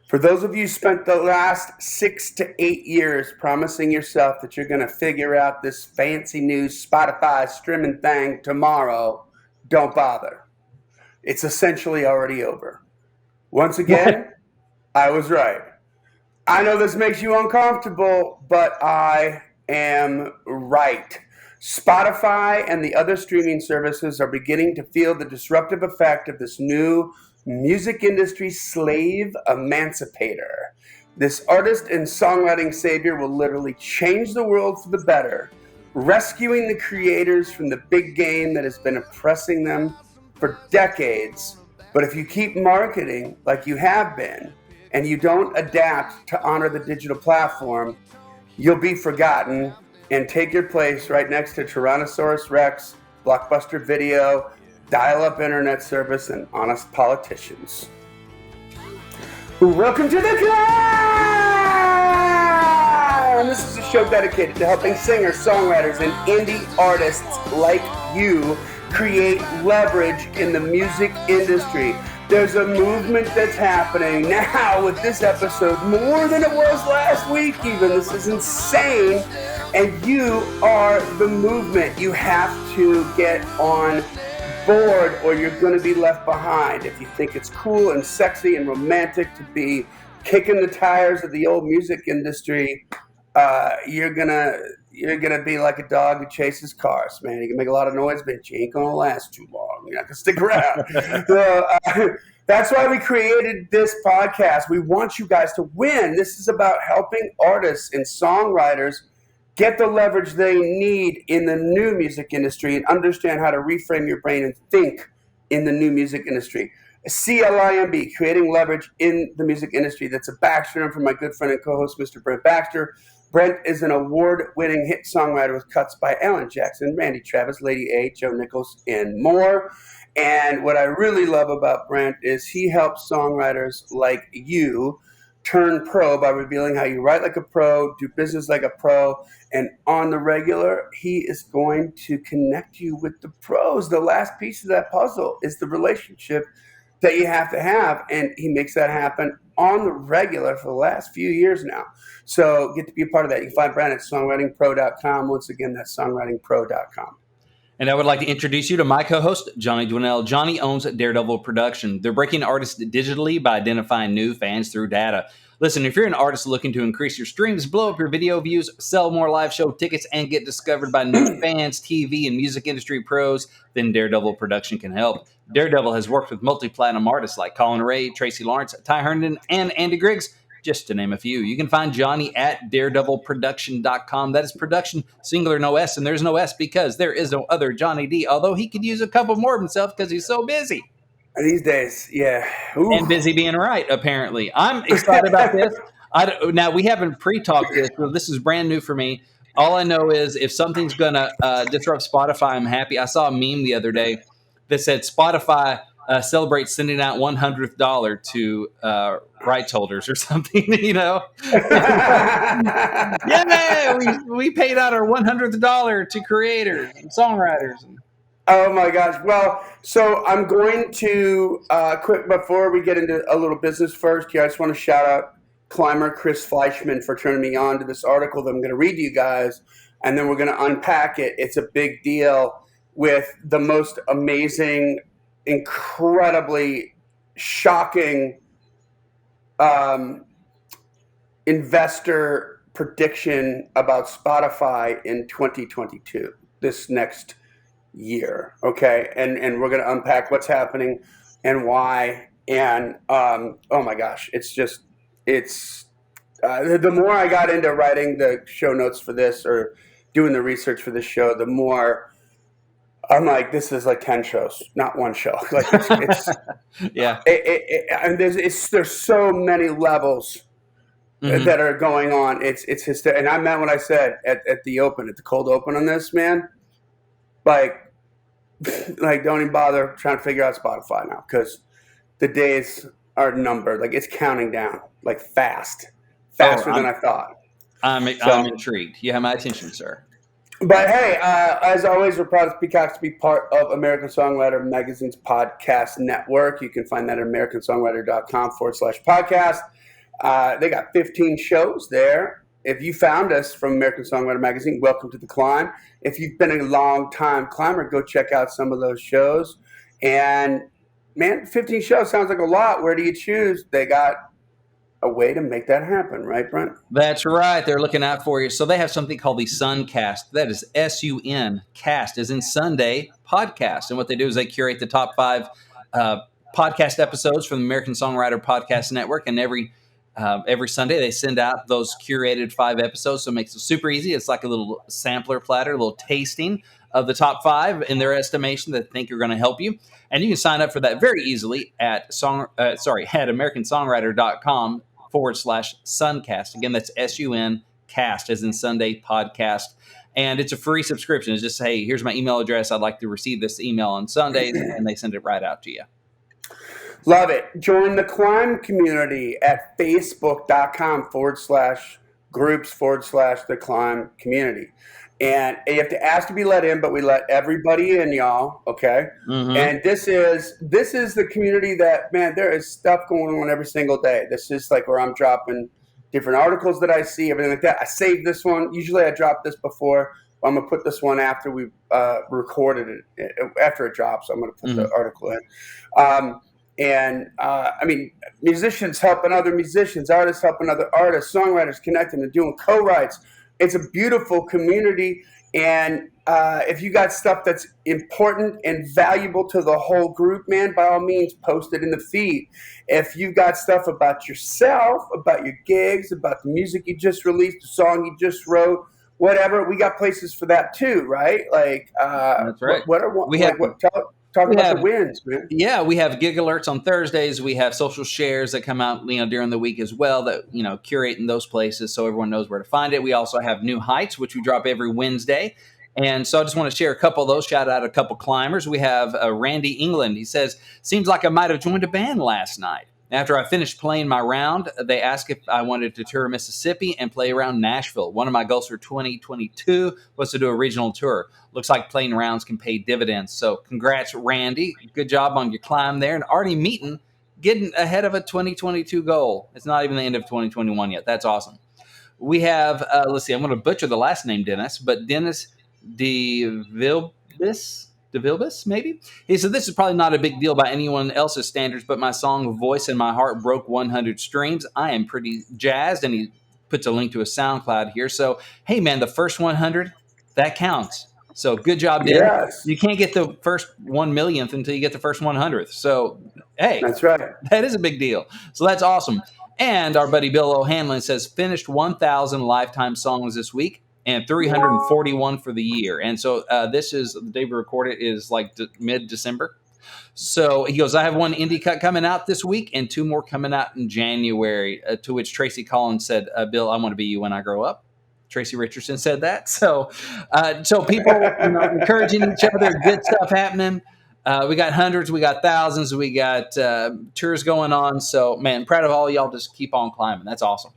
For those of you who spent the last 6 to 8 years promising yourself that you're going to figure out this fancy new Spotify streaming thing tomorrow, don't bother. It's essentially already over. Once again, I was right. I know this makes you uncomfortable, but I am right. Spotify and the other streaming services are beginning to feel the disruptive effect of this new music industry slave emancipator. This artist and songwriting savior will literally change the world for the better, rescuing the creators from the big game that has been oppressing them for decades. But if you keep marketing like you have been, and you don't adapt to honor the digital platform, you'll be forgotten and take your place right next to Tyrannosaurus Rex, Blockbuster Video, dial-up internet service, and honest politicians. Welcome to the climb! This is a show dedicated to helping singers, songwriters, and indie artists like you create leverage in the music industry. There's a movement that's happening now with this episode more than it was last week even. This is insane. And you are the movement. You have to get on board or you're going to be left behind. If you think it's cool and sexy and romantic to be kicking the tires of the old music industry, you're gonna be like a dog who chases cars, man. You can make a lot of noise, but you ain't gonna last too long. You're not gonna stick around. So, that's why we created this podcast. We want you guys to win. This is about helping artists and songwriters get the leverage they need in the new music industry and understand how to reframe your brain and think in the new music industry. C.L.I.M.B, creating leverage in the music industry. That's a backstory from my good friend and co-host, Mr. Brent Baxter. Brent is an award-winning hit songwriter with cuts by Alan Jackson, Randy Travis, Lady A, Joe Nichols, and more. And what I really love about Brent is he helps songwriters like you turn pro by revealing how you write like a pro, do business like a pro, and on the regular, he is going to connect you with the pros. The last piece of that puzzle is the relationship that you have to have, and he makes that happen on the regular for the last few years now. So get to be a part of that. You can find Brent at songwritingpro.com. Once again, that's songwritingpro.com. And I would like to introduce you to my co-host, Johnny Dwinell. Johnny owns Daredevil Production. They're breaking artists digitally by identifying new fans through data. Listen, if you're an artist looking to increase your streams, blow up your video views, sell more live show tickets, and get discovered by new fans, TV, and music industry pros, then Daredevil Production can help. Daredevil has worked with multi-platinum artists like Colin Ray, Tracy Lawrence, Ty Herndon, and Andy Griggs, just to name a few. You can find Johnny at daredevilproduction.com. That is production, singular, no S, and there's no S because there is no other Johnny D, although he could use a couple more of himself because he's so busy. These days, yeah. Ooh. And busy being right, apparently. I'm excited about this. Now, we haven't pre-talked this, so this is brand new for me. All I know is if something's going to disrupt Spotify, I'm happy. I saw a meme the other day that said Spotify celebrates sending out $100 to rights holders or something, you know? Yeah, we paid out our $100 to creators and songwriters. Oh my gosh. Well, so I'm going to, quick, before we get into a little business first here, I just want to shout out climber Chris Fleischman for turning me on to this article that I'm going to read to you guys, and then we're going to unpack it. It's a big deal with the most amazing, incredibly shocking investor prediction about Spotify in 2022, this next year. Okay. And we're going to unpack what's happening and why. And, oh my gosh, the more I got into writing the show notes for this or doing the research for this show, the more I'm like, this is like 10 shows, not one show. Like it's yeah. And there's so many levels that are going on. It's hysterical. And I meant what I said at the cold open on this, man. Like don't even bother trying to figure out Spotify now because the days are numbered. Like it's counting down, like faster than I thought. I'm intrigued. You have my attention, sir. But hey, as always, we're proud as Peacocks to be part of American Songwriter Magazine's podcast network. You can find that at americansongwriter.com/podcast. They got 15 shows there. If you found us from American Songwriter Magazine, welcome to the Climb. If you've been a long-time climber, go check out some of those shows. And man, 15 shows sounds like a lot. Where do you choose? They got a way to make that happen, right, Brent? That's right. They're looking out for you. So they have something called the Suncast. That is SUN cast, as in Sunday podcast. And what they do is they curate the top 5 podcast episodes from the American Songwriter Podcast Network, and every Sunday they send out those curated 5 episodes. So it makes it super easy. It's like a little sampler platter, a little tasting of the top 5 in their estimation that think are going to help you. And you can sign up for that very easily at americansongwriter.com/Suncast. Again, that's SUN cast, as in Sunday podcast. And it's a free subscription. It's just, hey, here's my email address. I'd like to receive this email on Sundays, and they send it right out to you. Love it. Join the Climb community at facebook.com/groups/the Climb community. And you have to ask to be let in, but we let everybody in, y'all. Okay. Mm-hmm. And this is the community that, man, there is stuff going on every single day. This is like where I'm dropping different articles that I see, everything like that. I saved this one. Usually I drop this before. I'm going to put this one after we recorded it, after it drops. I'm going to put the article in. I mean, musicians helping other musicians, artists helping other artists, songwriters connecting and doing co-writes. It's a beautiful community. And if you got stuff that's important and valuable to the whole group, man, by all means, post it in the feed. If you got stuff about yourself, about your gigs, about the music you just released, the song you just wrote, whatever, we got places for that too, right? Like, that's right. Talk about the wins, man. Yeah, we have gig alerts on Thursdays. We have social shares that come out, during the week as well, that, curate in those places so everyone knows where to find it. We also have New Heights, which we drop every Wednesday. And so I just want to share a couple of those, shout out a couple climbers. We have Randy England. He says, seems like I might have joined a band last night. After I finished playing my round, they asked if I wanted to tour Mississippi and play around Nashville. One of my goals for 2022 was to do a regional tour. Looks like playing rounds can pay dividends. So congrats, Randy. Good job on your climb there. And already getting ahead of a 2022 goal. It's not even the end of 2021 yet. That's awesome. We have, let's see, I'm going to butcher the last name, Dennis, but Dennis DeVilbus, maybe? He said, this is probably not a big deal by anyone else's standards, but my song Voice in My Heart broke 100 streams. I am pretty jazzed. And he puts a link to a SoundCloud here. So, hey, man, the first 100, that counts. So good job, Dan. Yes. You can't get the first 1 millionth until you get the first 100th. So, hey, that's right. That is a big deal. So that's awesome. And our buddy Bill O'Hanlon says, finished 1,000 lifetime songs this week and 341 for the year. And so this is, the day we record it is like mid-December. So he goes, I have one indie cut coming out this week and 2 more coming out in January, to which Tracy Collins said, Bill, I want to be you when I grow up. Tracy Richardson said that. So people encouraging each other, good stuff happening. We got hundreds, we got thousands, we got tours going on. So, man, proud of all y'all. Just keep on climbing. That's awesome.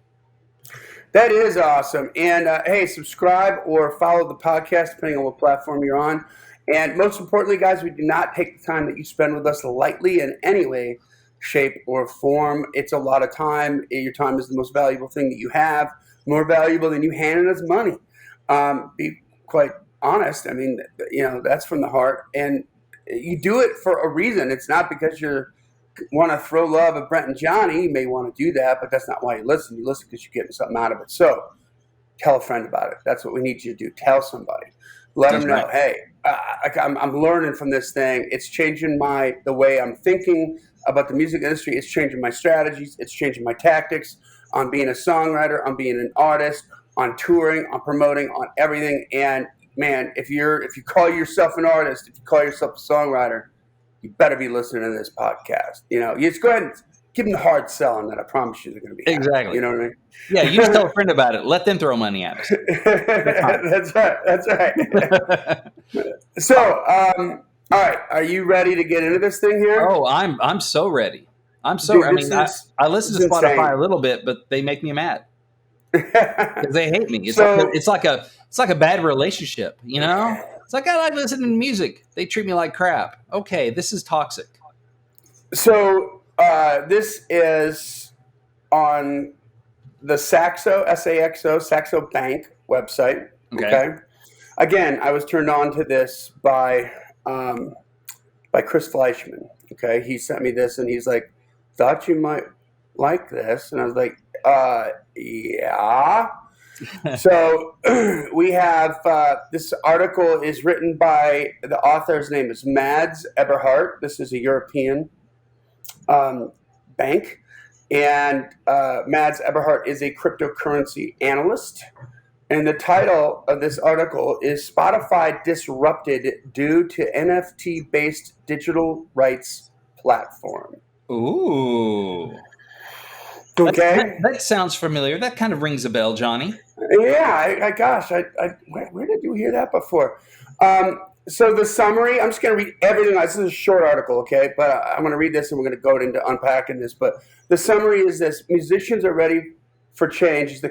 That is awesome. And, hey, subscribe or follow the podcast, depending on what platform you're on. And most importantly, guys, we do not take the time that you spend with us lightly in any way, shape, or form. It's a lot of time. Your time is the most valuable thing that you have, more valuable than you handing us money. Be quite honest. I mean, that's from the heart. And you do it for a reason. It's not because you want to throw love at Brent and Johnny. You may want to do that, but that's not why you listen. You listen because you're getting something out of it. So tell a friend about it. That's what we need you to do. Tell somebody. Let them know, hey, I'm learning from this thing. It's changing the way I'm thinking about the music industry. It's changing my strategies. It's changing my tactics on being a songwriter, on being an artist, on touring, on promoting, on everything. And man, if you call yourself an artist, if you call yourself a songwriter, you better be listening to this podcast. You just go ahead and give them the hard selling that I promise you they're going to be happy. Exactly. You know what I mean? Yeah, you just tell a friend about it. Let them throw money at us. That's right. So, all right, are you ready to get into this thing here? Oh, I'm so ready. I listen to Spotify insane. A little bit, but they make me mad because they hate me. It's like a bad relationship, It's like I like listening to music. They treat me like crap. Okay, this is toxic. So this is on the Saxo, Saxo Bank website. Okay. Again, I was turned on to this by Chris Fleischman. Okay. He sent me this and he's like, thought you might like this. And I was like, yeah. So we have this article is written by the author's name is Mads Eberhardt. This is a European bank. And Mads Eberhardt is a cryptocurrency analyst. And the title of this article is Spotify Disrupted Due to NFT-Based Digital Rights Platform. Ooh. Okay. That sounds familiar. That kind of rings a bell, Johnny. Yeah, where did you hear that before? So the summary, I'm just going to read everything. This is a short article, okay? But I'm going to read this and we're going to go into unpacking this. But the summary is this. Musicians are ready for change. The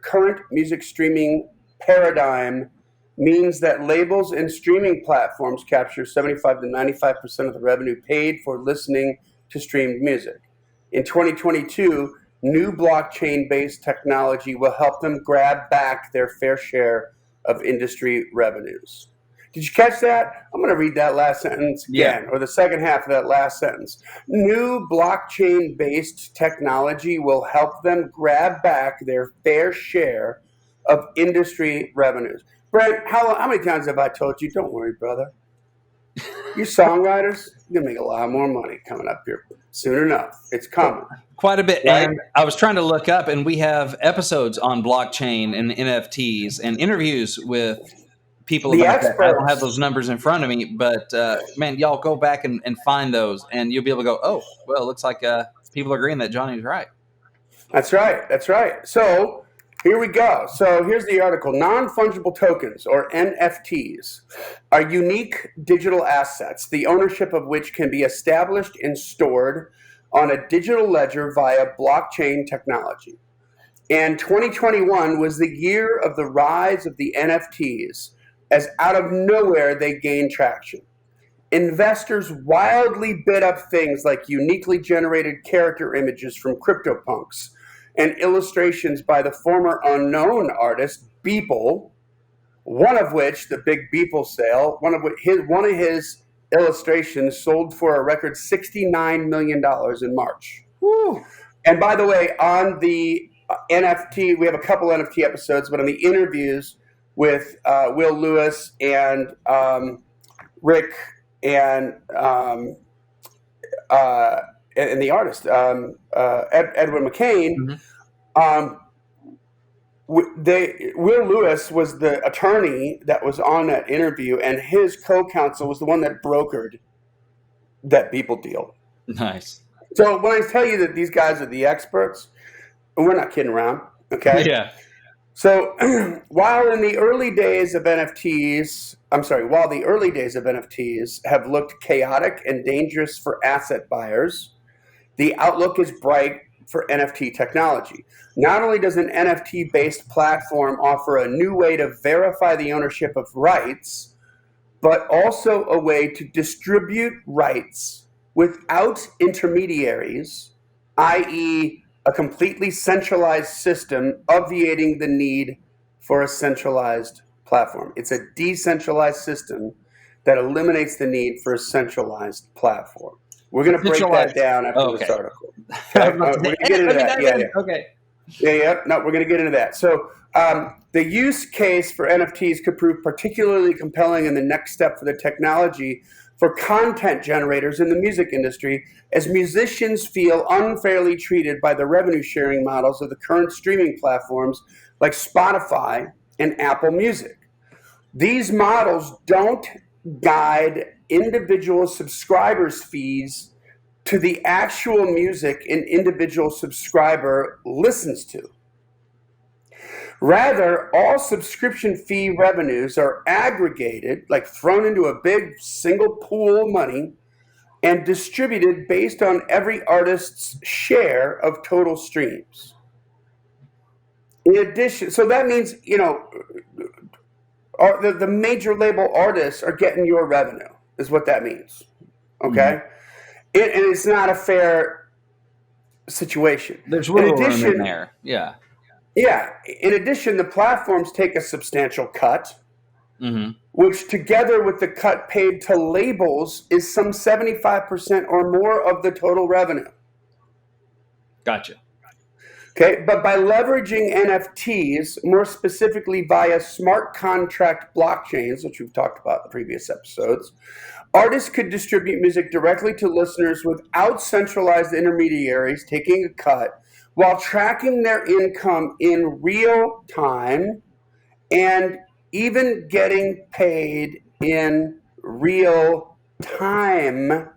current music streaming paradigm means that labels and streaming platforms capture 75 to 95% of the revenue paid for listening to streamed music. In 2022, new blockchain-based technology will help them grab back their fair share of industry revenues. Did you catch that? I'm going to read that last sentence again, or the second half of that last sentence. New blockchain-based technology will help them grab back their fair share of industry revenues. Brent, how many times have I told you, don't worry, brother. You songwriters, you're going to make a lot more money coming up here soon enough. It's coming. Quite a bit. Right? And I was trying to look up, and we have episodes on blockchain and NFTs and interviews with people The about experts. that. I don't have those numbers in front of me, but man, y'all go back and find those, and you'll be able to go, oh, well, it looks like people are agreeing that Johnny's right. That's right. That's right. So here we go. So here's the article. Non-fungible tokens, or NFTs, are unique digital assets, the ownership of which can be established and stored on a digital ledger via blockchain technology. And 2021 was the year of the rise of the NFTs, as out of nowhere they gained traction. Investors wildly bid up things like uniquely generated character images from CryptoPunks and illustrations by the former unknown artist Beeple, one of which, the big Beeple sale, one of his illustrations sold for a record $69 million in March. Woo. And by the way, on the NFT, we have a couple NFT episodes, but on the interviews with Will Lewis and Rick and the artist, Edwin McCain, Will Lewis was the attorney that was on that interview, and his co-counsel was the one that brokered that Beeple deal. Nice. So when I tell you that these guys are the experts, we're not kidding around, okay? Yeah. So while the early days of NFTs have looked chaotic and dangerous for asset buyers, the outlook is bright for NFT technology. Not only does an NFT-based platform offer a new way to verify the ownership of rights, but also a way to distribute rights without intermediaries, i.e., a completely centralized system, obviating the need for a centralized platform. It's a decentralized system that eliminates the need for a centralized platform. We're going to break that down after this article. Okay? We're going to get into that. Yeah. Okay. Yeah. No, we're going to get into that. So the use case for NFTs could prove particularly compelling in the next step for the technology for content generators in the music industry, as musicians feel unfairly treated by the revenue sharing models of the current streaming platforms like Spotify and Apple Music. These models don't guide individual subscribers' fees to the actual music an individual subscriber listens to. Rather, all subscription fee revenues are aggregated, like thrown into a big single pool of money, and distributed based on every artist's share of total streams. In addition, so that means, the major label artists are getting your revenue, is what that means. Okay? And it's not a fair situation. There's In wiggle room in addition, there. Yeah. in addition, the platforms take a substantial cut, Mm-hmm. which together with the cut paid to labels is some 75% or more of the total revenue. Gotcha. Okay, but by leveraging NFTs, more specifically via smart contract blockchains, which we've talked about in previous episodes, artists could distribute music directly to listeners without centralized intermediaries taking a cut, while tracking their income in real time and even getting paid in real time,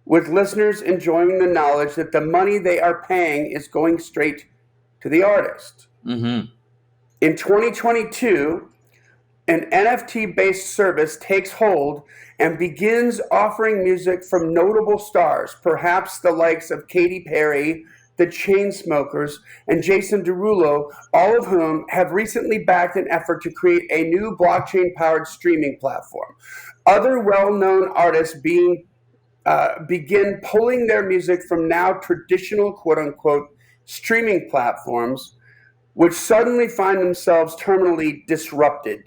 with listeners enjoying the knowledge that the money they are paying is going straight to the artist. Mm-hmm. In 2022, an NFT-based service takes hold and begins offering music from notable stars, perhaps the likes of Katy Perry, the Chainsmokers, and Jason Derulo, all of whom have recently backed an effort to create a new blockchain-powered streaming platform. Other well-known artists begin pulling their music from now traditional quote-unquote streaming platforms, which suddenly find themselves terminally disrupted.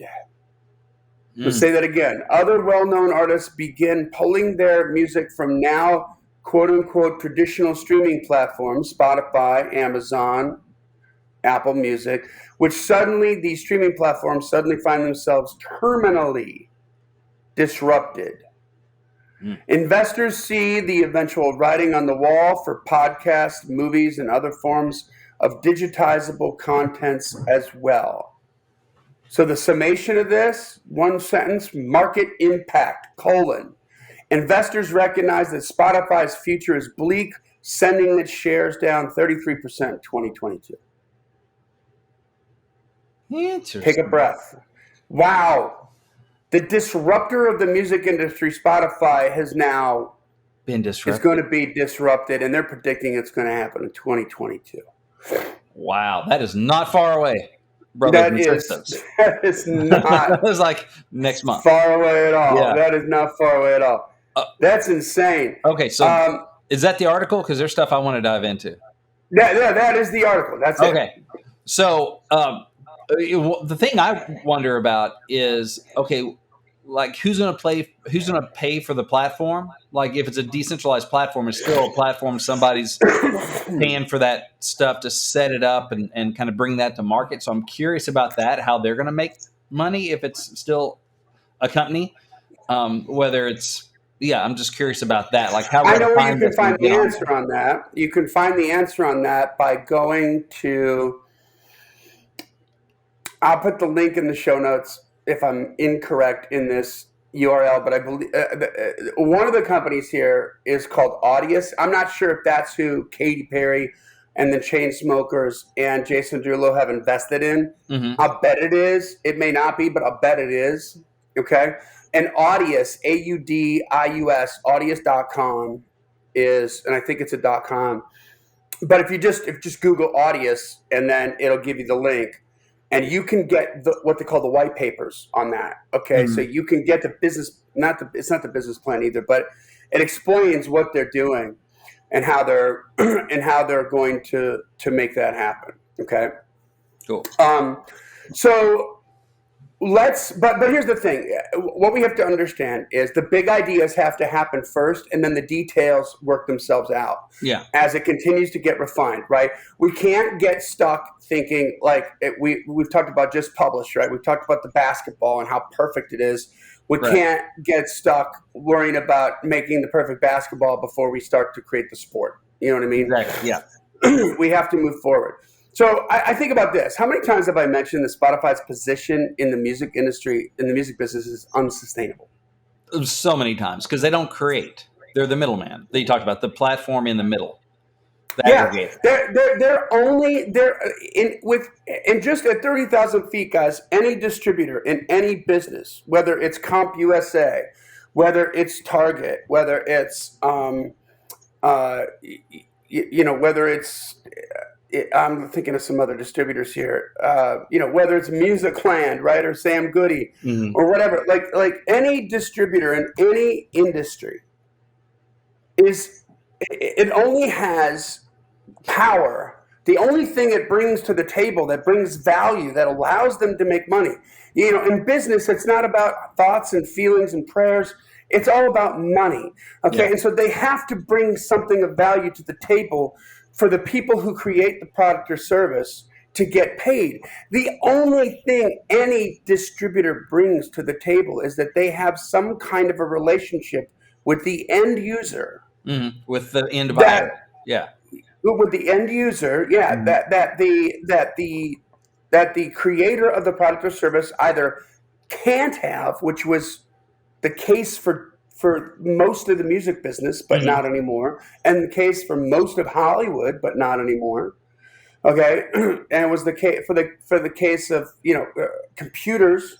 We'll say that again. Other well-known artists begin pulling their music from now quote-unquote traditional streaming platforms, Spotify, Amazon, Apple Music, which suddenly, these streaming platforms suddenly find themselves terminally disrupted. Investors see the eventual writing on the wall for podcasts, movies, and other forms of digitizable contents as well. So the summation of this, one sentence, market impact, : investors recognize that Spotify's future is bleak, sending its shares down 33% in 2022. Interesting. Take a breath. Wow. The disruptor of the music industry, Spotify, has now Been disrupted. is going to be disrupted, and they're predicting it's going to happen in 2022. Wow, that is not far away, brothers and sisters. That is not It was like next month. far away at all. Yeah. That is not far away at all. That's insane. Okay, so is that the article? Because there's stuff I want to dive into. That is the article. That's it. Okay, so the thing I wonder about is, okay, like who's going to pay for the platform? Like if it's a decentralized platform, it's still a platform. Somebody's paying for that stuff to set it up and kind of bring that to market. So I'm curious about that, how they're going to make money if it's still a company, whether it's, I'm just curious about that. Like how I know where you can find the answer on that. You can find the answer on that by going to, I'll put the link in the show notes if I'm incorrect in this URL, but I believe one of the companies here is called Audius. I'm not sure if that's who Katy Perry and the Chainsmokers and Jason Derulo have invested in. Mm-hmm. I'll bet it is. It may not be, but I'll bet it is. Okay. And Audius, AUDIUS, Audius.com is, and I think it's a .com. But if you just Google Audius, and then it'll give you the link, and you can get what they call the white papers on that. Okay, so you can get the business, it's not the business plan either, but it explains what they're doing and how they're going to make that happen. Okay, cool. But here's the thing. What we have to understand is the big ideas have to happen first, and then the details work themselves out. Yeah. As it continues to get refined, right? We can't get stuck thinking like we've talked about just publish, right? We've talked about the basketball and how perfect it is. We can't get stuck worrying about making the perfect basketball before we start to create the sport. You know what I mean? Exactly. Yeah. We have to move forward. So I think about this. How many times have I mentioned that Spotify's position in the music industry, in the music business, is unsustainable? So many times, because they don't create. They're the middleman. That you talked about, the platform in the middle. They're just at 30,000 feet, guys. Any distributor in any business, whether it's CompUSA, whether it's Target, whether it's whether it's I'm thinking of some other distributors here. Whether it's Musicland, right, or Sam Goody, or whatever. Like any distributor in any industry is it only has power. The only thing it brings to the table that brings value, that allows them to make money. In business, it's not about thoughts and feelings and prayers. It's all about money. Okay. Yeah. And so they have to bring something of value to the table for the people who create the product or service to get paid. The only thing any distributor brings to the table is that they have some kind of a relationship with the end user. With the end buyer. Yeah. With the end user, that the creator of the product or service either can't have, which was the case for most of the music business, but not anymore, and the case for most of Hollywood, but not anymore. Okay, and it was the case for the case of computers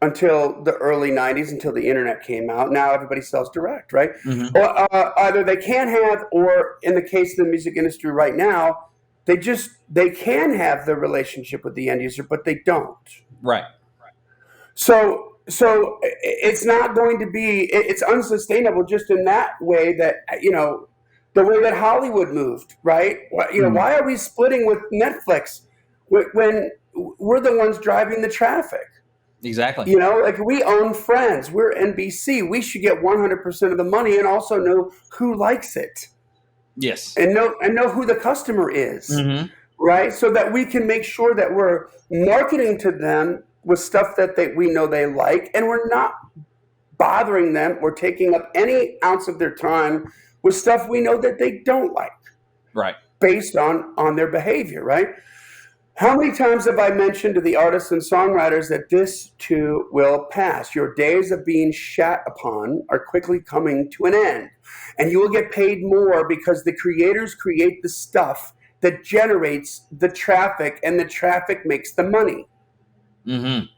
until the early 90s, until the internet came out. Now everybody sells direct, right? Or either they can't have, or in the case of the music industry right now, they can have the relationship with the end user, but they don't. Right. So it's not going to be, it's unsustainable just in that way, that the way that Hollywood moved, right? Why are we splitting with Netflix when we're the ones driving the traffic? Exactly. Like, we own Friends. We're NBC. We should get 100% of the money and also know who likes it. Yes. And know who the customer is, right? So that we can make sure that we're marketing to them with stuff that we know they like, and we're not bothering them or taking up any ounce of their time with stuff we know that they don't like. Right. Based on their behavior, right? How many times have I mentioned to the artists and songwriters that this too will pass? Your days of being shat upon are quickly coming to an end, and you will get paid more because the creators create the stuff that generates the traffic, and the traffic makes the money. He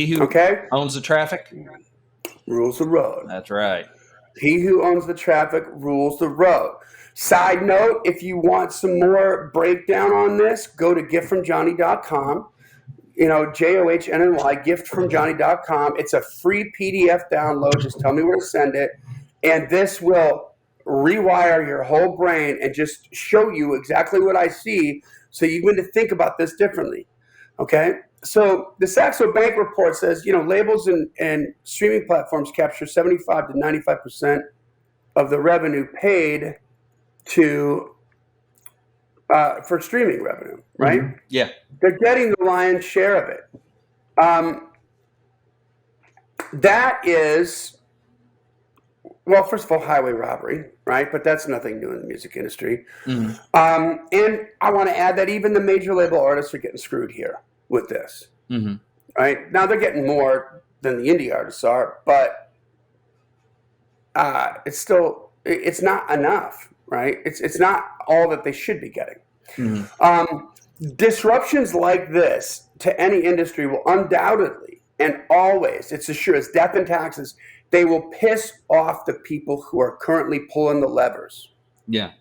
who owns the traffic rules the road. That's right. He who owns the traffic rules the road. Side note, if you want some more breakdown on this, go to giftfromjohnny.com. JOHNNY, giftfromjohnny.com. It's a free PDF download. Just tell me where to send it. And this will rewire your whole brain and just show you exactly what I see, so you begin to think about this differently. Okay? So the Saxo Bank report says, labels and streaming platforms capture 75 to 95% of the revenue paid to for streaming revenue, right? Yeah. They're getting the lion's share of it. That is, well, first of all, highway robbery, right? But that's nothing new in the music industry. And I want to add that even the major label artists are getting screwed here with this. Right? Now they're getting more than the indie artists are, but it's not enough, right? It's not all that they should be getting. Disruptions like this to any industry will undoubtedly and always, it's as sure as death and taxes, they will piss off the people who are currently pulling the levers. Yeah.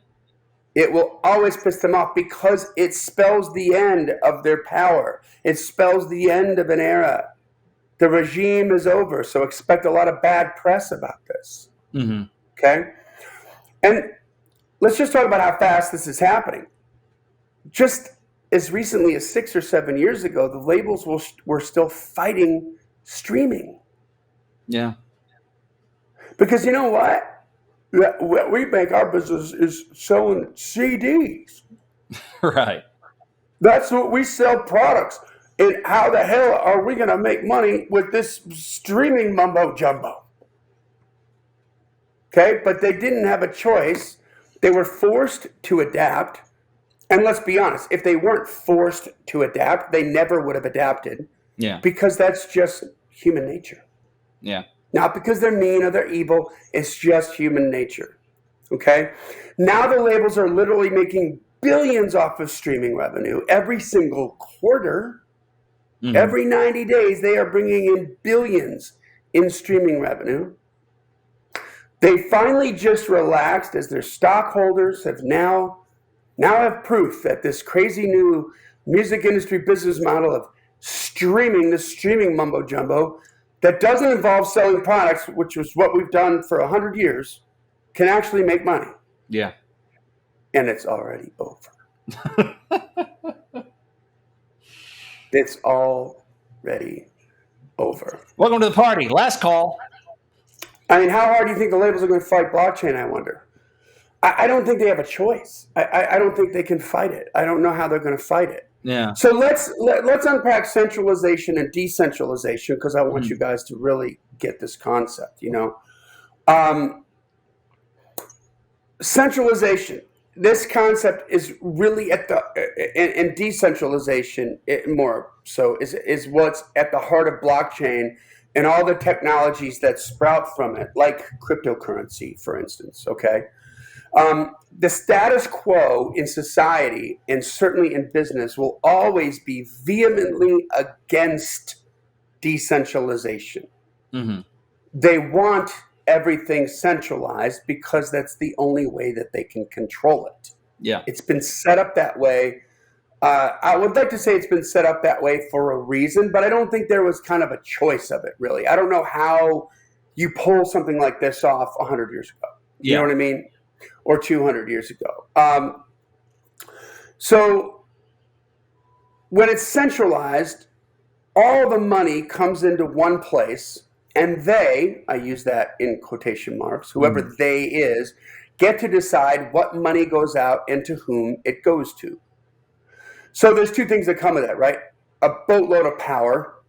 It will always piss them off because it spells the end of their power. It spells the end of an era. The regime is over, so expect a lot of bad press about this. Okay? And let's just talk about how fast this is happening. Just as recently as 6 or 7 years ago, the labels were still fighting streaming. Yeah. Because you know what? We make our business is selling CDs. Right. That's what we sell, products. And how the hell are we going to make money with this streaming mumbo jumbo? Okay, but they didn't have a choice. They were forced to adapt. And let's be honest, if they weren't forced to adapt, they never would have adapted. Yeah. Because that's just human nature. Yeah. Not because they're mean or they're evil. It's just human nature. Okay? Now the labels are literally making billions off of streaming revenue every single quarter. Every 90 days, they are bringing in billions in streaming revenue. They finally just relaxed as their stockholders have now have proof that this crazy new music industry business model of streaming, this streaming mumbo jumbo, that doesn't involve selling products, which was what we've done for 100 years, can actually make money. Yeah. And it's already over. It's already over. Welcome to the party. Last call. I mean, how hard do you think the labels are going to fight blockchain, I wonder? I don't think they have a choice. I don't think they can fight it. I don't know how they're going to fight it. Yeah. So let's unpack centralization and decentralization, because I want you guys to really get this concept, Centralization. This concept is really at the and decentralization more so is what's at the heart of blockchain and all the technologies that sprout from it, like cryptocurrency, for instance. Okay. The status quo in society and certainly in business will always be vehemently against decentralization. Mm-hmm. They want everything centralized because that's the only way that they can control it. Yeah. It's been set up that way. I would like to say it's been set up that way for a reason, but I don't think there was kind of a choice of it, really. I don't know how you pull something like this off 100 years ago. You know what I mean? Or 200 years ago. So when it's centralized, all the money comes into one place, and they, I use that in quotation marks, whoever they is, get to decide what money goes out and to whom it goes to. So there's two things that come with that, right? A boatload of power,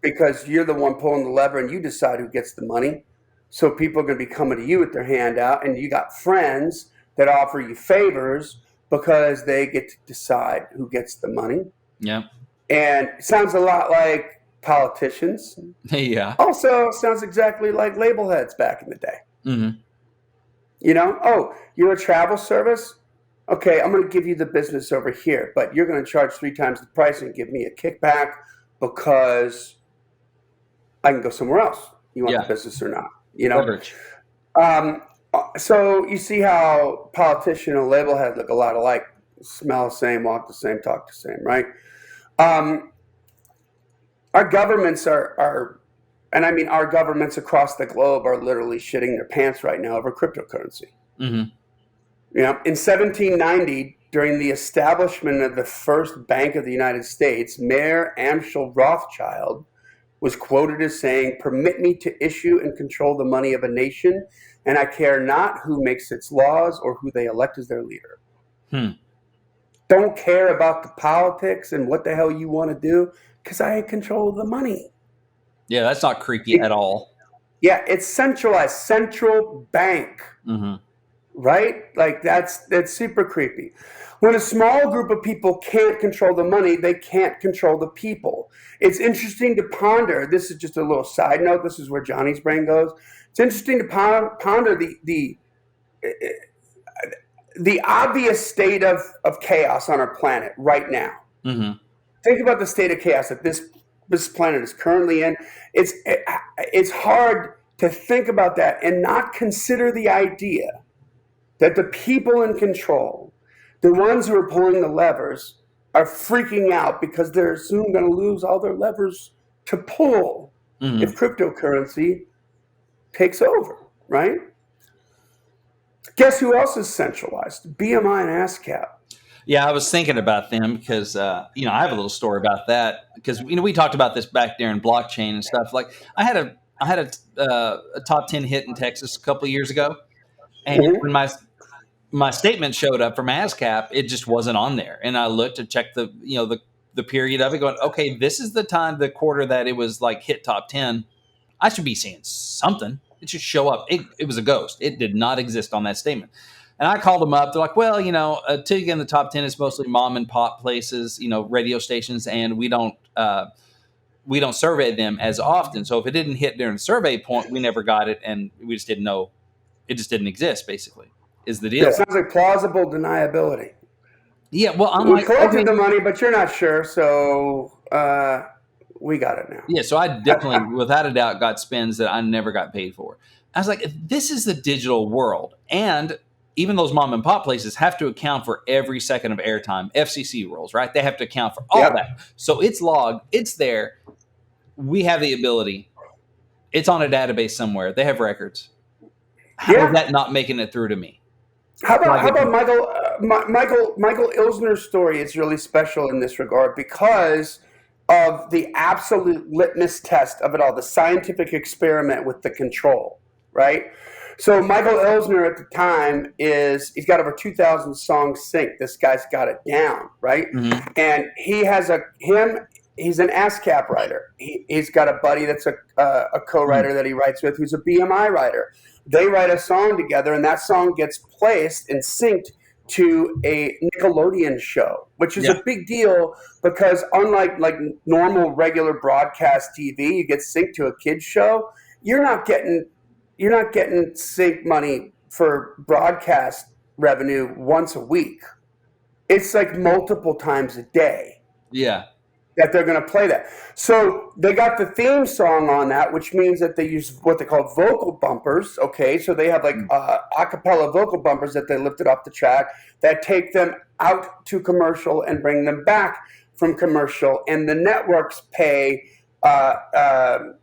because you're the one pulling the lever and you decide who gets the money. So people are going to be coming to you with their hand out, and you got friends that offer you favors because they get to decide who gets the money. Yeah. And it sounds a lot like politicians. Yeah. Also sounds exactly like label heads back in the day. Mm-hmm. Oh, you're a travel service? Okay, I'm going to give you the business over here, but you're going to charge 3 times the price and give me a kickback because I can go somewhere else. You want the business or not? Leverage. So you see how politician and label head look a lot alike, smell the same, walk the same, talk the same, right? Our governments are, and I mean our governments across the globe are literally shitting their pants right now over cryptocurrency. Mm-hmm. In 1790, during the establishment of the first Bank of the United States, Mayor Amschel Rothschild was quoted as saying, "Permit me to issue and control the money of a nation, and I care not who makes its laws or who they elect as their leader." Don't care about the politics and what the hell you want to do, because I control the money. Yeah, that's not creepy at all. Yeah, it's centralized, central bank. Right? Like that's super creepy. When a small group of people can't control the money, they can't control the people. It's interesting to ponder. This is just a little side note. This is where Johnny's brain goes. It's interesting to ponder the obvious state of chaos on our planet right now. Think about the state of chaos that this planet is currently in. It's hard to think about that and not consider the idea that the people in control, the ones who are pulling the levers, are freaking out because they're soon going to lose all their levers to pull if cryptocurrency takes over, right? Guess who else is centralized? BMI and ASCAP. Yeah, I was thinking about them because, I have a little story about that because, we talked about this back there in blockchain and stuff. Like I had a top 10 hit in Texas a couple of years ago. And when my statement showed up from ASCAP, it just wasn't on there. And I looked to check the period of it going, okay, this is the quarter that it was like hit top 10. I should be seeing something. It should show up. It was a ghost. It did not exist on that statement. And I called them up. They're like, well, until you get in the top 10, it's mostly mom and pop places, radio stations, and we don't survey them as often. So if it didn't hit during the survey point, we never got it, and we just didn't know. It just didn't exist, basically, is the deal. Yeah, it sounds like plausible deniability. Yeah, well, we collected the money, but you're not sure, so we got it now. Yeah, so I definitely, without a doubt, got spins that I never got paid for. I was like, if this is the digital world, and even those mom and pop places have to account for every second of airtime, FCC rules, right? They have to account for all that. So it's logged, it's there. We have the ability. It's on a database somewhere. They have records. how is Yeah. that not making it through to me? How So I about get Michael Ilsner's story is really special in this regard because of the absolute litmus test of it all, the scientific experiment with the control, right? So Michael Ilsner at the time he's got over 2,000 songs synced. This guy's got it down, right? Mhm. And he's an ASCAP writer. He's got a buddy that's a co-writer that he writes with who's a BMI writer. They write a song together, and that song gets placed and synced to a Nickelodeon show, which is Yeah. a big deal because unlike like normal regular broadcast TV, you get synced to a kids show. You're not getting sync money for broadcast revenue once a week. It's like multiple times a day Yeah. that they're going to play that. So they got the theme song on that, which means that they use what they call vocal bumpers. Okay, so they have like a cappella vocal bumpers that they lifted off the track that take them out to commercial and bring them back from commercial. And the networks pay a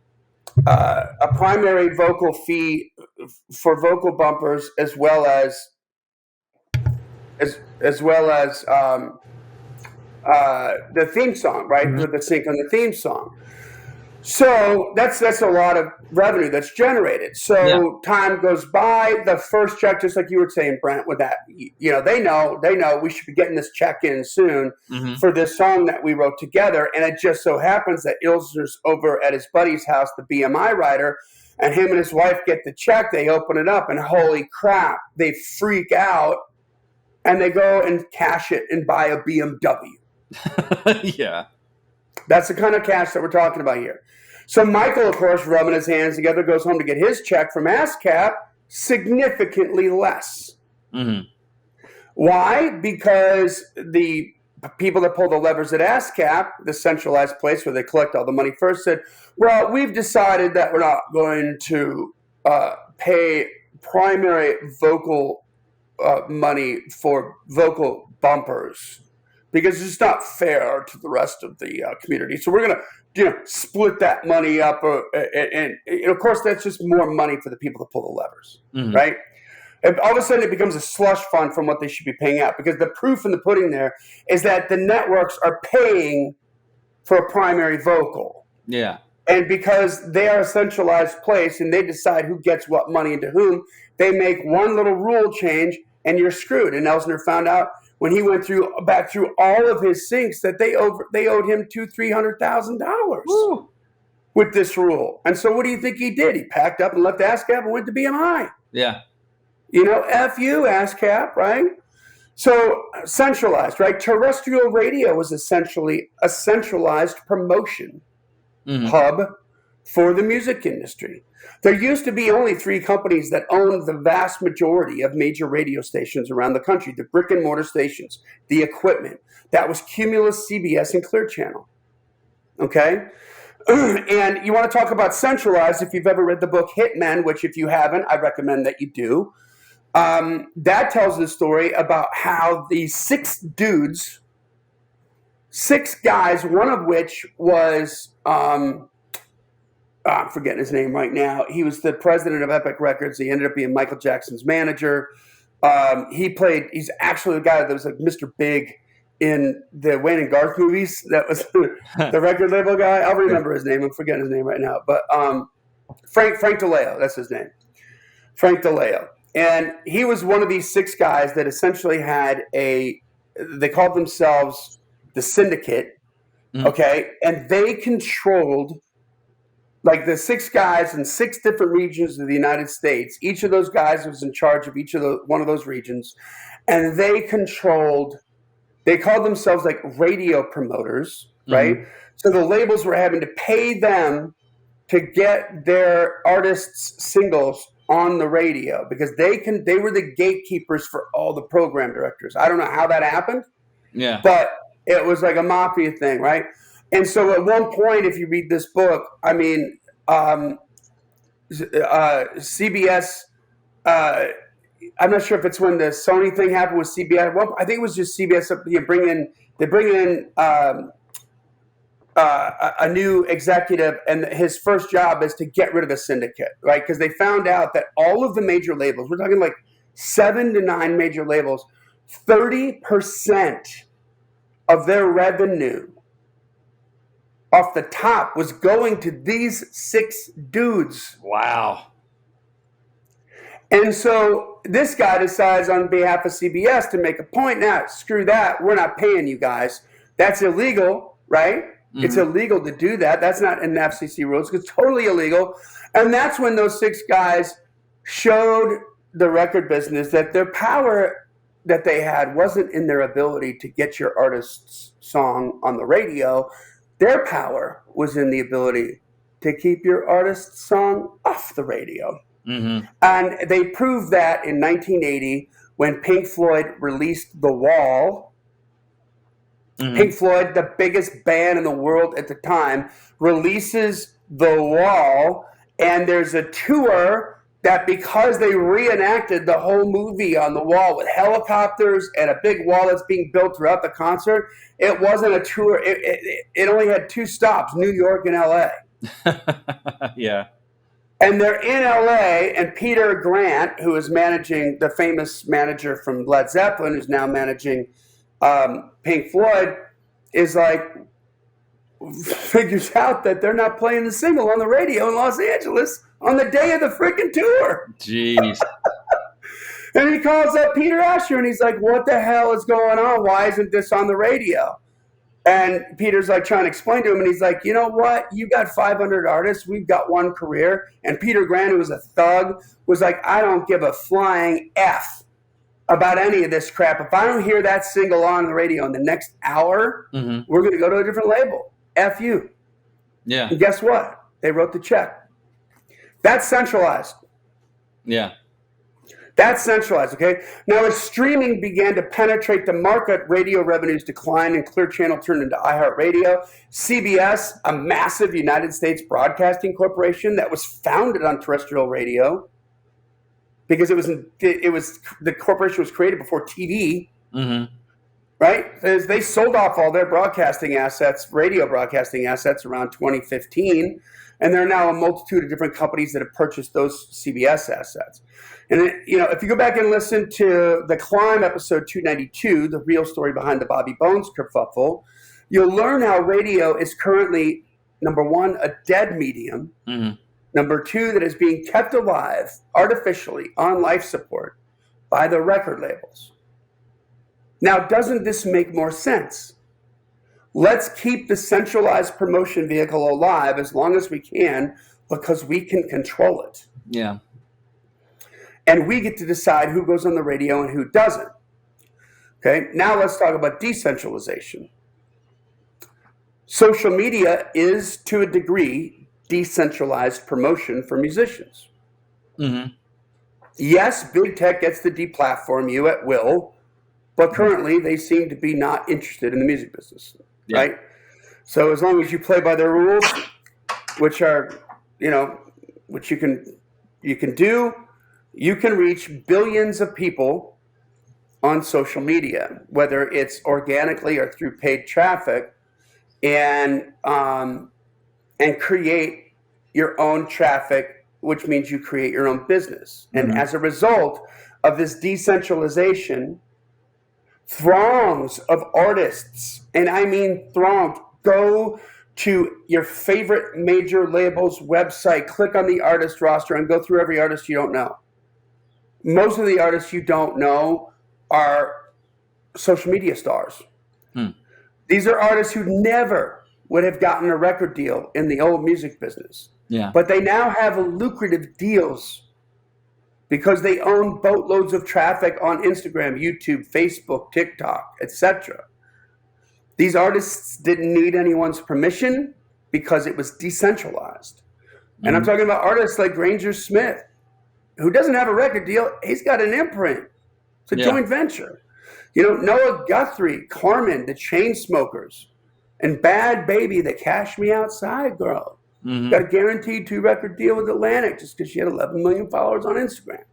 primary vocal fee for vocal bumpers as well as the theme song, right? Mhm. With the sync on the theme song. So that's a lot of revenue that's generated. So Yeah. time goes by. The first check, just like you were saying, Brent, with that, they know we should be getting this check in soon Mhm. for this song that we wrote together. And it just so happens that Ilsner's over at his buddy's house, the BMI writer, and him and his wife get the check. They open it up, and holy crap, they freak out, and they go and cash it and buy a BMW. Yeah. That's the kind of cash that we're talking about here. So Michael, of course, rubbing his hands together, goes home to get his check from ASCAP, significantly less. Mhm. Why? Because the people that pull the levers at ASCAP, the centralized place where they collect all the money first, said, well, we've decided that we're not going to pay primary vocal money for vocal bumpers because it's not fair to the rest of the community. So we're going to split that money up. And of course, that's just more money for the people to pull the levers, right? And all of a sudden, it becomes a slush fund from what they should be paying out because the proof in the pudding there is that the networks are paying for a primary vocal. Yeah. And because they are a centralized place and they decide who gets what money into whom, they make one little rule change and you're screwed. And Elsner found out when he went back through all of his syncs that they owed him $200,000-$300,000 with this rule. And so what do you think he did? He packed up and left ASCAP and went to BMI. Yeah. F you, ASCAP, right? So centralized, right? Terrestrial radio was essentially a centralized promotion hub for the music industry. There used to be only 3 companies that owned the vast majority of major radio stations around the country, the brick and mortar stations, the equipment. That was Cumulus, CBS, and Clear Channel. Okay? And you want to talk about centralized, if you've ever read the book Hitmen, which if you haven't, I recommend that you do. That tells the story about how these 6 dudes, 6 guys, one of which was, I'm forgetting his name right now. He was the president of Epic Records. He ended up being Michael Jackson's manager. He's actually the guy that was like Mr. Big in the Wayne and Garth movies. That was the record label guy. I'll remember his name. I'm forgetting his name right now. But Frank DeLeo, that's his name. Frank DeLeo. And he was one of these 6 guys that essentially had they called themselves the Syndicate, okay? And they controlled, like the 6 guys in 6 different regions of the United States. Each of those guys was in charge of one of those regions. And they called themselves like radio promoters, right? So the labels were having to pay them to get their artists' singles on the radio because they were the gatekeepers for all the program directors. I don't know how that happened. Yeah. But it was like a mafia thing, right? And so at one point, if you read this book, I mean, CBS, I'm not sure if it's when the Sony thing happened with CBS. Well, I think it was just CBS. They bring in a new executive, and his first job is to get rid of the syndicate, right? Because they found out that all of the major labels, we're talking like 7 to 9 major labels, 30% of their revenue off the top was going to these 6 dudes. Wow. And so this guy decides on behalf of CBS to make a point. Now, screw that. We're not paying you guys. That's illegal, right? Mm-hmm. It's illegal to do that. That's not in the FCC rules. It's totally illegal. And that's when those 6 guys showed the record business that their power that they had wasn't in their ability to get your artist's song on the radio. Their power was in the ability to keep your artist's song off the radio. Mm-hmm. And they proved that in 1980 when Pink Floyd released The Wall. Mm-hmm. Pink Floyd, the biggest band in the world at the time, releases The Wall, and there's a tour that, because they reenacted the whole movie on the wall with helicopters and a big wall that's being built throughout the concert, it wasn't a tour. It only had 2 stops, New York and LA. Yeah. And they're in LA, and Peter Grant, who is managing, the famous manager from Led Zeppelin, who's now managing Pink Floyd, is like, figures out that they're not playing the single on the radio in Los Angeles on the day of the freaking tour. Jeez. And he calls up Peter Asher, and he's like, what the hell is going on? Why isn't this on the radio? And Peter's like trying to explain to him, and he's like, you know what? You got 500 artists. We've got one career. And Peter Grant, who was a thug, was like, I don't give a flying F about any of this crap. If I don't hear that single on the radio in the next hour, mm-hmm. we're going to go to a different label. F you. Yeah. And guess what? They wrote the check. That's centralized. Yeah. That's centralized, okay? Now, as streaming began to penetrate the market, radio revenues declined and Clear Channel turned into iHeartRadio. CBS, a massive United States broadcasting corporation that was founded on terrestrial radio, because it was the corporation was created before TV, mm-hmm. right? They sold off all their broadcasting assets, radio broadcasting assets, around 2015, and there are now a multitude of different companies that have purchased those CBS assets. And if you go back and listen to the C.L.I.M.B episode 292, the real story behind the Bobby Bones kerfuffle, you'll learn how radio is currently, number 1, a dead medium. Mm-hmm. Number 2, that is being kept alive artificially on life support by the record labels. Now, doesn't this make more sense? Let's keep the centralized promotion vehicle alive as long as we can, because we can control it. Yeah. And we get to decide who goes on the radio and who doesn't. Okay, now let's talk about decentralization. Social media is, to a degree, decentralized promotion for musicians. Mm-hmm. Yes, big tech gets to deplatform you at will, but currently they seem to be not interested in the music business, right? So as long as you play by their rules, which are, which you can do, you can reach billions of people on social media, whether it's organically or through paid traffic, and create your own traffic, which means you create your own business. Mm-hmm. And as a result of this decentralization, throngs of artists, and I mean throngs, go to your favorite major label's website, click on the artist roster, and go through every artist you don't know. Most of the artists you don't know are social media stars. These are artists who never would have gotten a record deal in the old music business. Yeah. But they now have lucrative deals because they own boatloads of traffic on Instagram, YouTube, Facebook, TikTok, etc. These artists didn't need anyone's permission because it was decentralized. Mm-hmm. And I'm talking about artists like Granger Smith, who doesn't have a record deal. He's got an imprint. It's a joint venture. Noah Guthrie, Carmen, the Chainsmokers, and Bad Baby, the Cash Me Outside girl. Mm-hmm. Got a guaranteed 2-record deal with Atlantic just because she had 11 million followers on Instagram.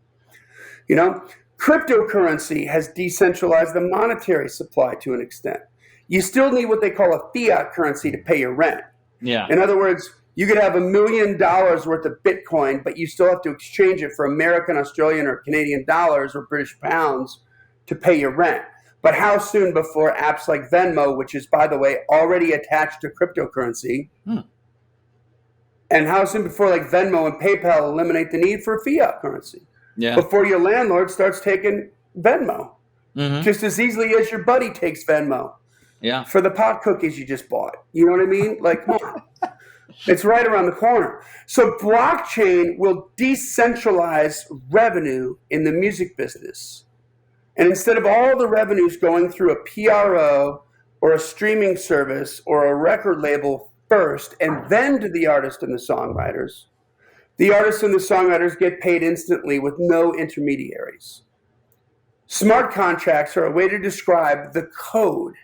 Cryptocurrency has decentralized the monetary supply to an extent. You still need what they call a fiat currency to pay your rent. Yeah. In other words, you could have $1 million worth of Bitcoin, but you still have to exchange it for American, Australian, or Canadian dollars or British pounds to pay your rent. But how soon before apps like Venmo, which is, by the way, already attached to cryptocurrency, and how soon before like Venmo and PayPal eliminate the need for fiat currency? Yeah. Before your landlord starts taking Venmo, just as easily as your buddy takes Venmo. Yeah. For the pot cookies you just bought. You know what I mean? Like, come on. It's right around the corner. So blockchain will decentralize revenue in the music business. And instead of all the revenues going through a PRO or a streaming service or a record label first and then to the artist and the songwriters get paid instantly with no intermediaries. Smart contracts are a way to describe the code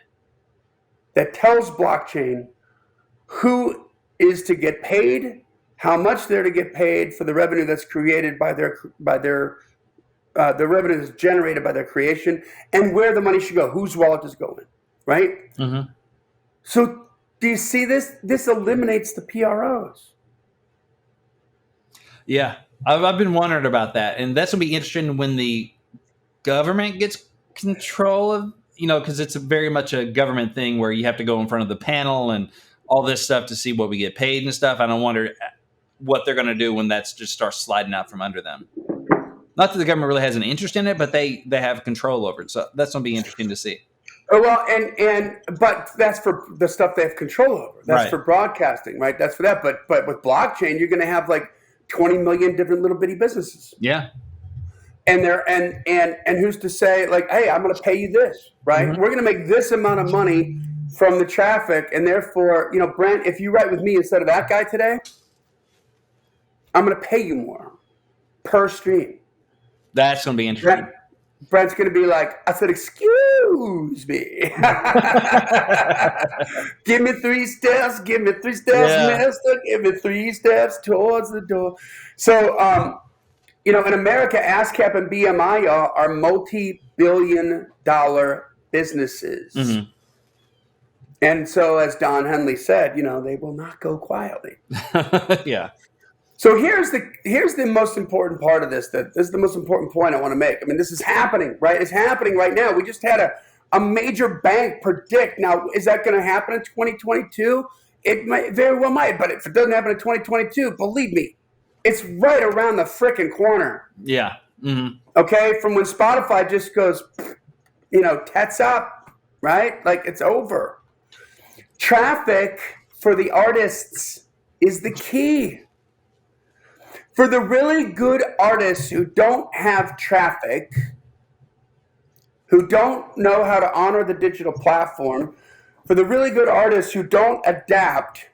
that tells blockchain who is to get paid, how much they're to get paid for the revenue that's created by their the revenue that's generated by their creation, and where the money should go, whose wallet is going, right? So do you see this? This eliminates the PROs. Yeah, I've been wondering about that, and that's gonna be interesting when the government gets control of, because it's very much a government thing where you have to go in front of the panel and all this stuff to see what we get paid and stuff. And I wonder what they're going to do when that's just starts sliding out from under them. Not that the government really has an interest in it, but they have control over it. So that's going to be interesting to see. Oh, well, but that's for the stuff they have control over. That's Right. for broadcasting, right? That's for that. But with blockchain, you're going to have like 20 million different little bitty businesses. Yeah. And and who's to say, like, hey, I'm going to pay you this, right? We're going to make this amount of money from the traffic, and therefore, Brent, if you write with me instead of that guy today, I'm going to pay you more per stream. That's going to be interesting. Brent's going to be like, I said, excuse me. Give me 3 steps, mister. Give me 3 steps towards the door. So, in America, ASCAP and BMI, y'all, are multi-billion-dollar businesses. And so, as Don Henley said, they will not go quietly. Yeah. So here's the most important part of this. This is the most important point I want to make. I mean, this is happening, right? It's happening right now. We just had a major bank predict. Now, is that going to happen in 2022? It might, very well might. But if it doesn't happen in 2022, believe me, it's right around the frickin' corner. Yeah. Okay? From when Spotify just goes, tets up, right? Like, it's over. Traffic for the artists is the key. For the really good artists who don't have traffic, who don't know how to honor the digital platform, for the really good artists who don't adapt,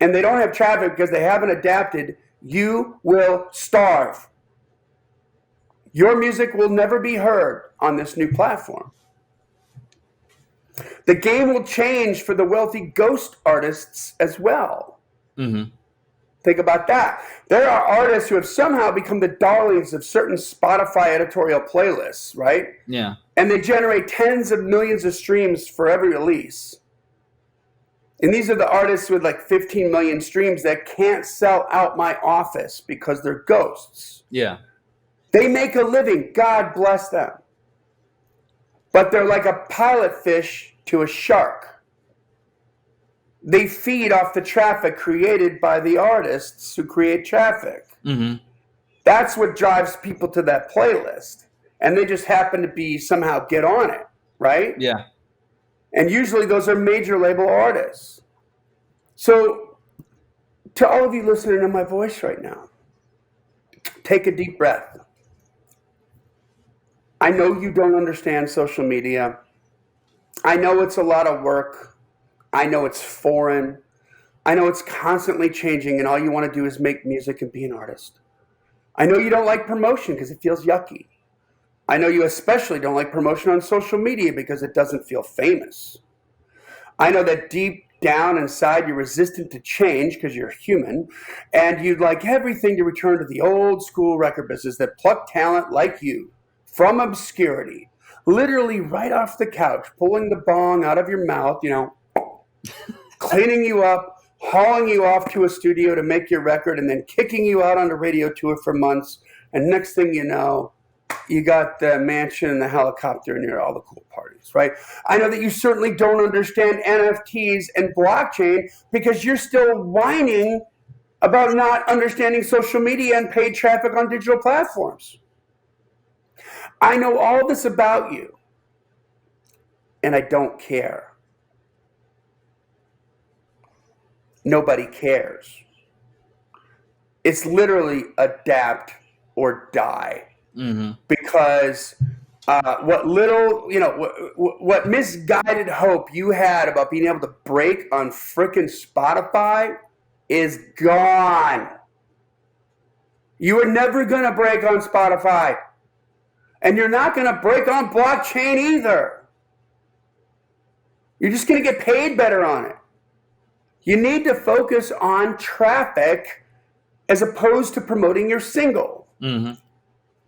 and they don't have traffic because they haven't adapted, you will starve. Your music will never be heard on this new platform. The game will change for the wealthy ghost artists as well. Think about that. There are artists who have somehow become the darlings of certain Spotify editorial playlists, right? Yeah. And they generate tens of millions of streams for every release. And these are the artists with like 15 million streams that can't sell out my office because they're ghosts. Yeah. They make a living. God bless them. But they're like a pilot fish to a shark. They feed off the traffic created by the artists who create traffic. That's what drives people to that playlist. And they just happen to be somehow get on it, right? Yeah. And usually those are major label artists. So to all of you listening to my voice right now, take a deep breath. I know you don't understand social media. I know it's a lot of work. I know it's foreign. I know it's constantly changing, and all you want to do is make music and be an artist. I know you don't like promotion because it feels yucky. I know you especially don't like promotion on social media because it doesn't feel famous. I know that deep down inside you're resistant to change because you're human, and you'd like everything to return to the old school record business that plucked talent like you from obscurity, literally right off the couch, pulling the bong out of your mouth, cleaning you up, hauling you off to a studio to make your record, and then kicking you out on a radio tour for months. And next thing you know, you got the mansion and the helicopter near all the cool parties, right? I know that you certainly don't understand NFTs and blockchain because you're still whining about not understanding social media and paid traffic on digital platforms. I know all this about you, and I don't care. Nobody cares. It's literally adapt or die. Mm-hmm. Because what little, what misguided hope you had about being able to break on frickin' Spotify is gone. You were never going to break on Spotify. And you're not going to break on blockchain either. You're just going to get paid better on it. You need to focus on traffic as opposed to promoting your single. Mm-hmm.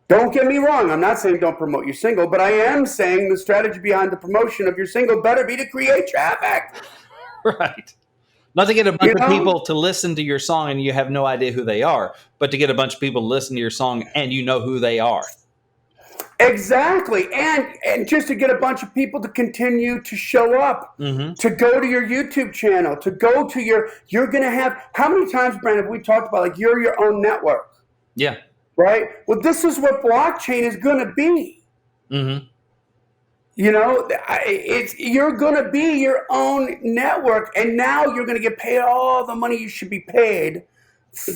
Don't get me wrong. I'm not saying don't promote your single, but I am saying the strategy behind the promotion of your single better be to create traffic. Right. Not to get a bunch of people to listen to your song and you have no idea who they are, but to get a bunch of people to listen to your song and you know who they are. Exactly. And just to get a bunch of people to continue to show up, to go to your YouTube channel, to go to you're going to have, how many times, Brent, have we talked about, like, you're your own network? Yeah. Right? Well, this is what blockchain is going to be. Mm-hmm. You're going to be your own network, and now you're going to get paid all the money you should be paid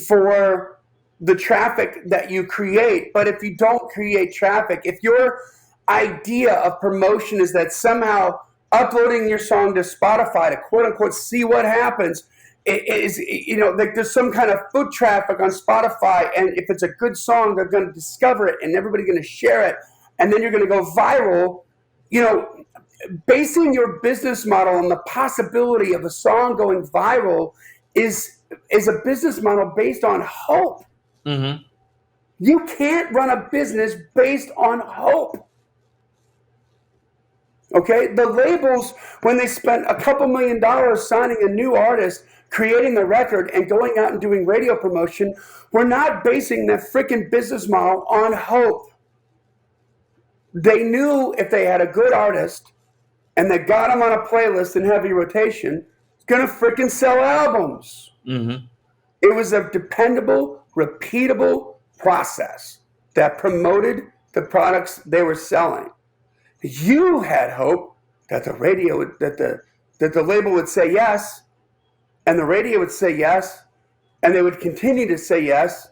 for the traffic that you create. But if you don't create traffic, if your idea of promotion is that somehow uploading your song to Spotify to quote unquote see what happens, it is, like there's some kind of foot traffic on Spotify, and if it's a good song, they're going to discover it and everybody's going to share it, and then you're going to go viral. Basing your business model on the possibility of a song going viral is a business model based on hope. Mm-hmm. You can't run a business based on hope. Okay? The labels, when they spent a couple $1 million signing a new artist, creating the record, and going out and doing radio promotion, were not basing their freaking business model on hope. They knew if they had a good artist and they got him on a playlist in heavy rotation, it's going to freaking sell albums. Mm-hmm. It was a dependable, repeatable process that promoted the products they were selling. You had hope that the radio, that the label would say yes, and the radio would say yes, and they would continue to say yes,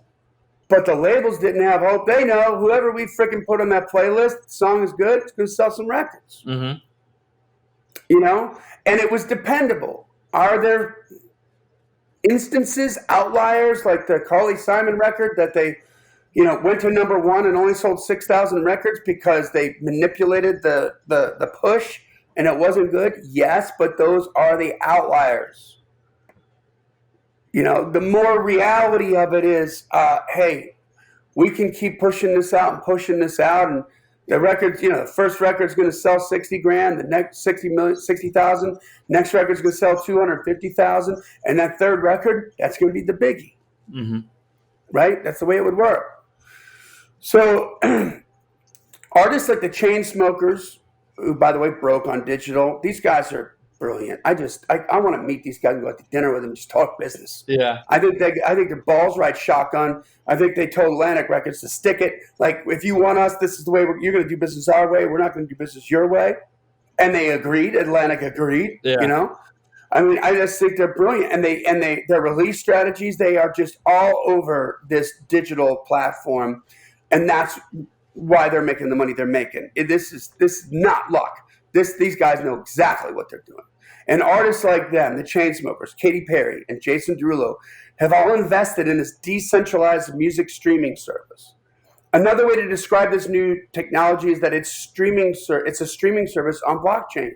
but the labels didn't have hope. They know whoever we freaking put on that playlist, the song is good, it's going to sell some records. Mm-hmm. And it was dependable. Are there instances, outliers, like the C.L.I.M.B record that they, went to number one and only sold 6,000 records because they manipulated the push and it wasn't good? Yes, but those are the outliers. The more reality of it is, hey, we can keep pushing this out and pushing this out, and the records, the first record's going to sell 60 grand, the next 60,000, next record's going to sell 250,000, and that third record, that's going to be the biggie. Mm-hmm. Right? That's the way it would work. So artists like the Chainsmokers, who, by the way, broke on digital, these guys are brilliant. I want to meet these guys and go out to dinner with them, just talk business. Yeah. I think their balls right shotgun. I think they told Atlantic Records to stick it. Like, if you want us, this is the way you're going to do business our way. We're not going to do business your way. And they agreed. Atlantic agreed. Yeah. I just think they're brilliant. And their release strategies, they are just all over this digital platform. And that's why they're making the money they're making. This is not luck. These guys know exactly what they're doing. And artists like them, the Chainsmokers, Katy Perry, and Jason Derulo, have all invested in this decentralized music streaming service. Another way to describe this new technology is that it's a streaming service on blockchain.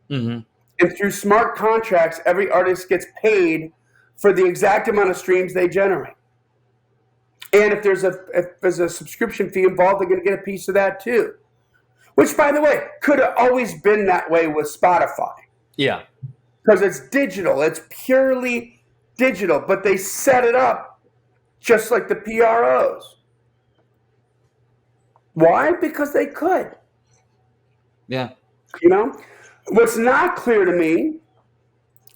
Mm-hmm. And through smart contracts, every artist gets paid for the exact amount of streams they generate. And if there's a subscription fee involved, they're going to get a piece of that too. Which, by the way, could have always been that way with Spotify. Yeah. Because it's digital. It's purely digital. But they set it up just like the PROs. Why? Because they could. Yeah. You know? What's not clear to me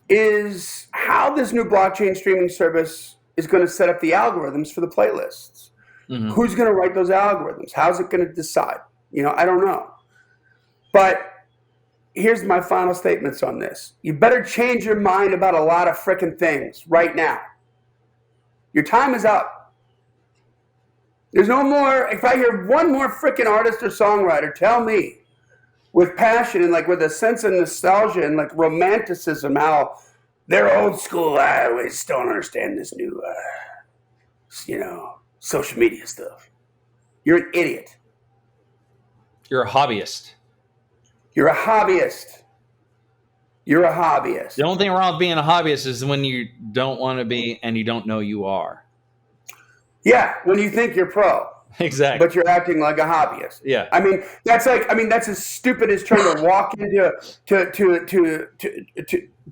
is how this new blockchain streaming service is going to set up the algorithms for the playlists. Mm-hmm. Who's going to write those algorithms? How's it going to decide? I don't know. But here's my final statements on this. You better change your mind about a lot of frickin' things right now. Your time is up. There's no more. If I hear one more frickin' artist or songwriter tell me with passion and like with a sense of nostalgia and like romanticism how they're old school, I always don't understand this new, social media stuff. You're an idiot. You're a hobbyist. You're a hobbyist. You're a hobbyist. The only thing wrong with being a hobbyist is when you don't want to be and you don't know you are. Yeah, when you think you're pro. Exactly. But you're acting like a hobbyist. Yeah. That's as stupid as trying to walk into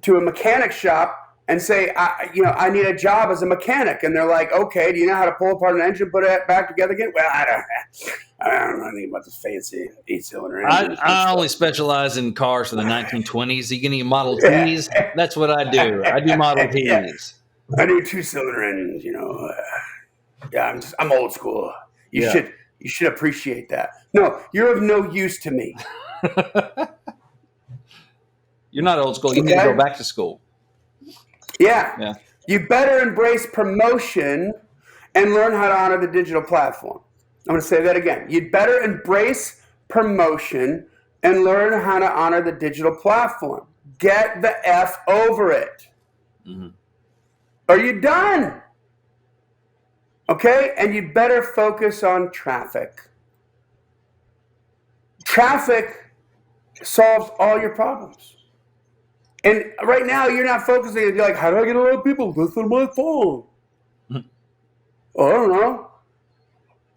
to a mechanic shop and say, I need a job as a mechanic. And they're like, okay, do you know how to pull apart an engine, put it back together again? Well, I don't know anything about this fancy 8-cylinder engine. I only specialize in cars from the 1920s. You can need Model Ts. That's what I do. I do Model Ts. Yeah. I do 2-cylinder engines, I'm old school. You should appreciate that. No, you're of no use to me. You're not old school. You need to go back to school. Yeah. You better embrace promotion and learn how to honor the digital platform. I'm going to say that again. You'd better embrace promotion and learn how to honor the digital platform. Get the F over it. Mm-hmm. Are you done? Okay? And you better focus on traffic. Traffic solves all your problems. And right now, you're not focusing. You're like, how do I get a lot of people to listen to my phone? I don't know.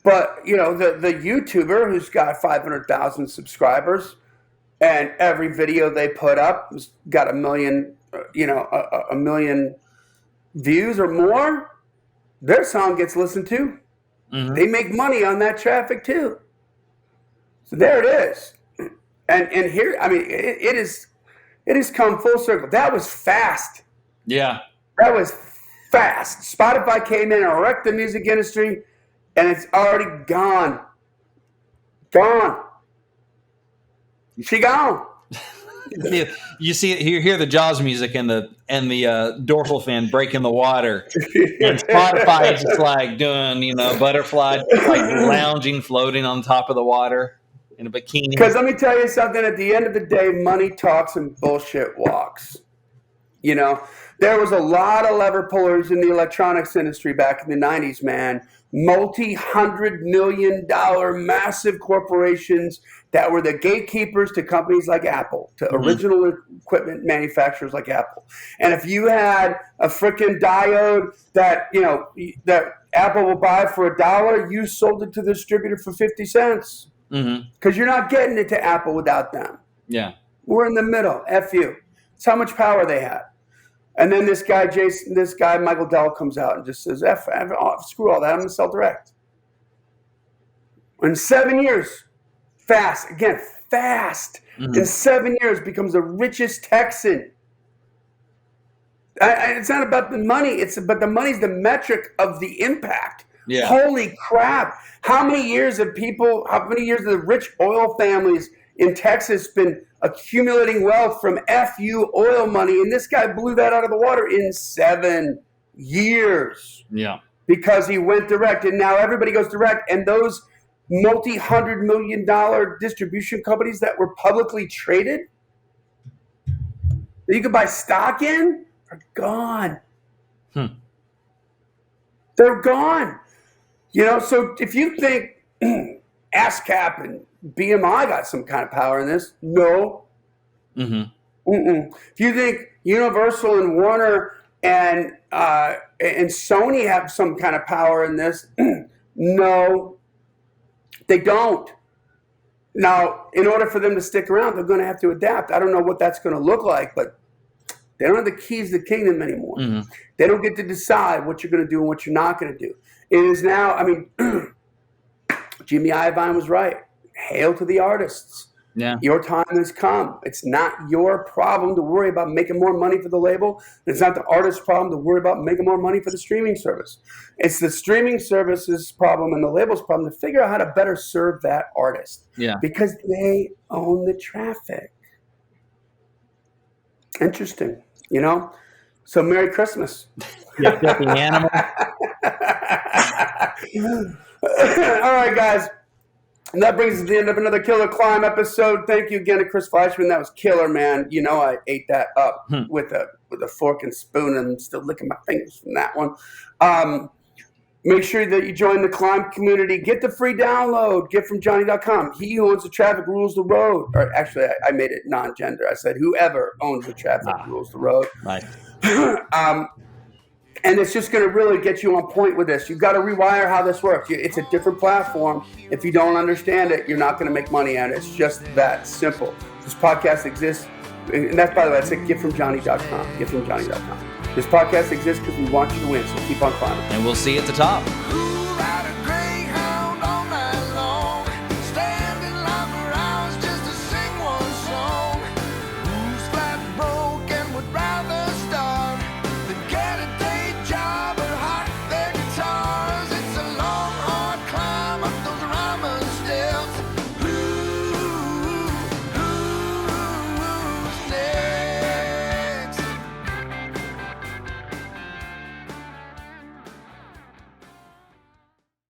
But, the YouTuber who's got 500,000 subscribers and every video they put up has got a million views or more, their song gets listened to. Mm-hmm. They make money on that traffic too. So there it is. And here, it has come full circle. That was fast. Yeah. That was fast. Spotify came in and wrecked the music industry, and it's already gone. Gone. She gone. You see it, you hear the Jaws music and the dorsal fin breaking the water. And Spotify is just like doing, butterfly, like lounging, floating on top of the water. In a bikini. Because let me tell you something, at the end of the day, money talks and bullshit walks. There was a lot of lever pullers in the electronics industry back in the 90s, man. Multi-$100 million massive corporations that were the gatekeepers to companies like Apple, to original equipment manufacturers like Apple. And if you had a freaking diode that, that Apple will buy for $1, you sold it to the distributor for 50 cents. Because you're not getting it to Apple without them. Yeah. We're in the middle. F you. It's how much power they have. And then this guy, Michael Dell, comes out and just says, screw all that. I'm going to sell direct. In 7 years, fast. In 7 years, becomes the richest Texan. It's not about the money. But the money's the metric of the impact. Yeah. Holy crap. How many years have the rich oil families in Texas been accumulating wealth from FU oil money? And this guy blew that out of the water in 7 years. Yeah. Because he went direct. And now everybody goes direct. And those multi-$100 million distribution companies that were publicly traded that you could buy stock in are gone. They're gone. So if you think ASCAP and BMI got some kind of power in this, no. If you think Universal and Warner and and Sony have some kind of power in this. No, they don't. Now, in order for them to stick around, they're going to have to adapt. I don't know what that's going to look like, but they don't have the keys to the kingdom anymore. Mm-hmm. They don't get to decide what you're going to do and what you're not going to do. It is now, I mean, Jimmy Iovine was right. Hail to the artists. Yeah. Your time has come. It's not your problem to worry about making more money for the label. It's not the artist's problem to worry about making more money for the streaming service. It's the streaming service's problem and the label's problem to figure out how to better serve that artist. Yeah. Because they own the traffic. Interesting, you know? So Merry Christmas. Yeah, the animal. All right, guys. And that brings us to the end of another Killer Climb episode. Thank you again to Chris Fleischman. That was killer, man. You know I ate that up with a fork and spoon, and I'm still licking my fingers from that one. Make sure that you join the Climb community. Get the free download. GetFromJohnny.com. He who owns the traffic rules the road. Or actually, I made it non-gender. I said whoever owns the traffic rules the road. Right. And it's just going to really get you on point with this. You've got to rewire how this works. It's a different platform. If you don't understand it, you're not going to make money at it. It's just that simple. This podcast exists. And that's, by the way, that's at GetFromJohnny.com. GetFromJohnny.com. This podcast exists because we want you to win, so keep on climbing. And we'll see you at the top.